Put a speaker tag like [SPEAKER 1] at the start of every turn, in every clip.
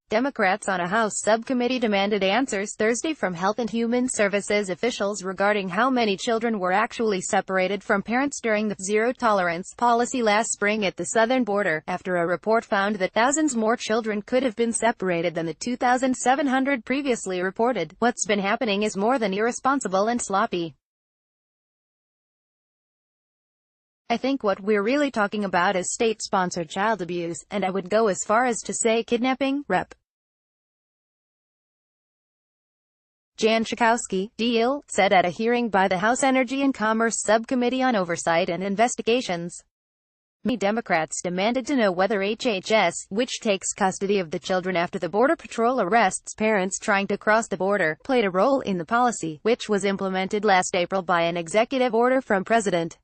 [SPEAKER 1] Democrats on a House subcommittee demanded answers Thursday from Health and Human Services officials regarding how many children were actually separated from parents during the zero-tolerance policy last spring at the southern border, after a report found that thousands more children could have been separated than the 2,700 previously reported. "What's been happening is more than irresponsible and sloppy. I think what we're really talking about is state-sponsored child abuse, and I would go as far as to say kidnapping." Rep. Jan Schakowsky, D.L., said at a hearing by the House Energy and Commerce Subcommittee on Oversight and Investigations. Many Democrats demanded to know whether HHS, which takes custody of the children after the Border Patrol arrests parents trying to cross the border, played a role in the policy, which was implemented last April by an executive order from President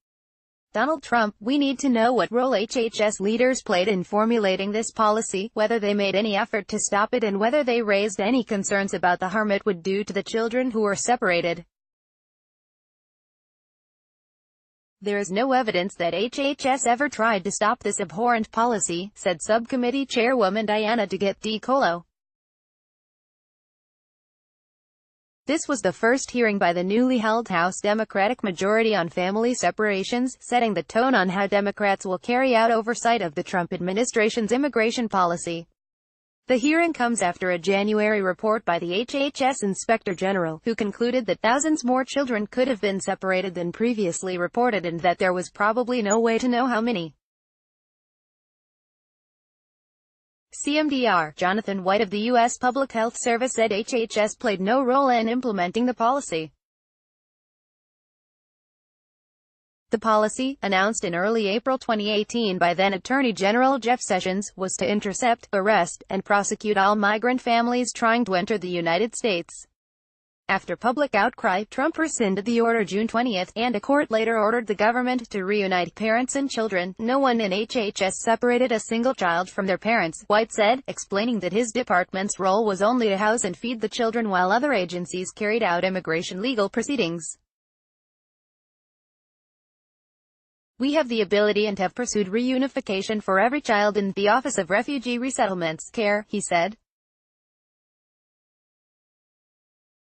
[SPEAKER 1] Donald Trump. "We need to know what role HHS leaders played in formulating this policy, whether they made any effort to stop it, and whether they raised any concerns about the harm it would do to the children who were separated. There is no evidence that HHS ever tried to stop this abhorrent policy," said Subcommittee Chairwoman Diana DeGette-DiColo. This was the first hearing by the newly held House Democratic majority on family separations, setting the tone on how Democrats will carry out oversight of the Trump administration's immigration policy. The hearing comes after a January report by the HHS Inspector General, who concluded that thousands more children could have been separated than previously reported and that there was probably no way to know how many. CMDR Jonathan White of the U.S. Public Health Service said HHS played no role in implementing the policy. The policy, announced in early April 2018 by then Attorney General Jeff Sessions, was to intercept, arrest, and prosecute all migrant families trying to enter the United States. After public outcry, Trump rescinded the order June 20, and a court later ordered the government to reunite parents and children. "No one in HHS separated a single child from their parents," White said, explaining that his department's role was only to house and feed the children while other agencies carried out immigration legal proceedings. "We have the ability and have pursued reunification for every child in the Office of Refugee Resettlements Care," he said.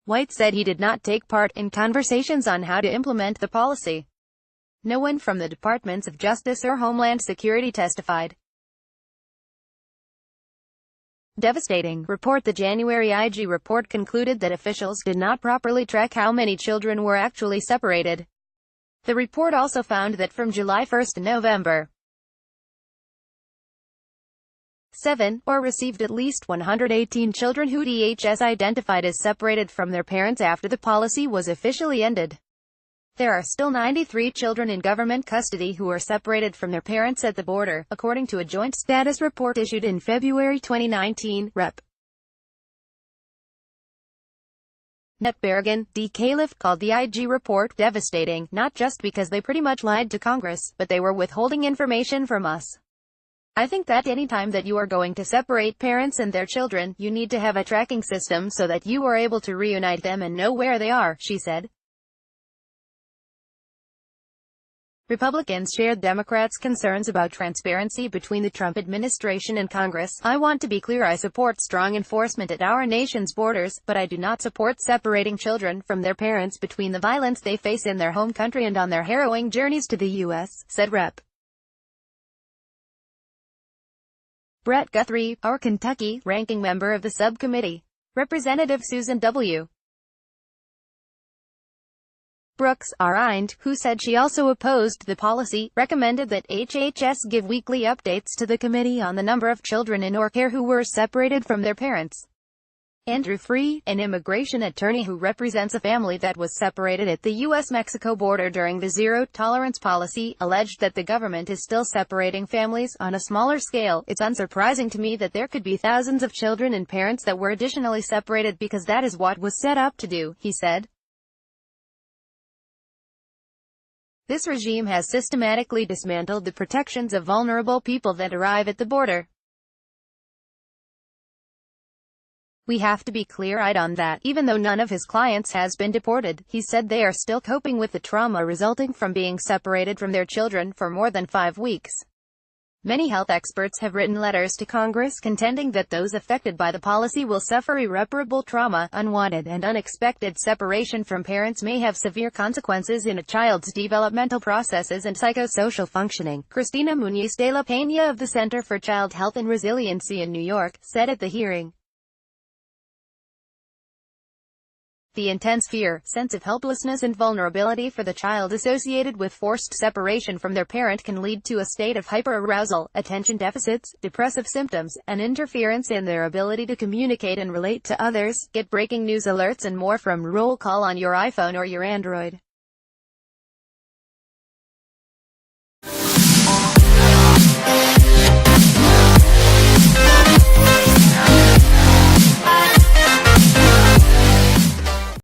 [SPEAKER 1] White said he did not take part in conversations on how to implement the policy. No one from the Departments of Justice or Homeland Security testified. Devastating report. The January IG report concluded that officials did not properly track how many children were actually separated. The report also found that from July 1 to November 7, or received at least 118 children who DHS identified as separated from their parents after the policy was officially ended. There are still 93 children in government custody who are separated from their parents at the border, according to a joint status report issued in February 2019. Rep. Net Berrigan, D. Califf, called the IG report devastating, not just because they pretty much lied to Congress, but they were withholding information from us. "I think that any time that you are going to separate parents and their children, you need to have a tracking system so that you are able to reunite them and know where they are," she said. Republicans shared Democrats' concerns about transparency between the Trump administration and Congress. "I want to be clear, I support strong enforcement at our nation's borders, but I do not support separating children from their parents between the violence they face in their home country and on their harrowing journeys to the U.S., said Rep. Brett Guthrie, our Kentucky ranking member of the subcommittee. Representative Susan W. Brooks, R. who said she also opposed the policy, recommended that HHS give weekly updates to the committee on the number of children in or care who were separated from their parents. Andrew Free, an immigration attorney who represents a family that was separated at the U.S.-Mexico border during the zero-tolerance policy, alleged that the government is still separating families on a smaller scale. "It's unsurprising to me that there could be thousands of children and parents that were additionally separated because that is what was set up to do," he said. "This regime has systematically dismantled the protections of vulnerable people that arrive at the border. We have to be clear-eyed on that. Even though none of his clients has been deported, he said they are still coping with the trauma resulting from being separated from their children for more than 5 weeks. Many health experts have written letters to Congress contending that those affected by the policy will suffer irreparable trauma. Unwanted and unexpected separation from parents may have severe consequences in a child's developmental processes and psychosocial functioning, Cristina Muñiz de la Peña of the Center for Child Health and Resiliency in New York said at the hearing. The intense fear, sense of helplessness and vulnerability for the child associated with forced separation from their parent can lead to a state of hyperarousal, attention deficits, depressive symptoms, and interference in their ability to communicate and relate to others. Get breaking news alerts and more from Roll Call on your iPhone or your Android.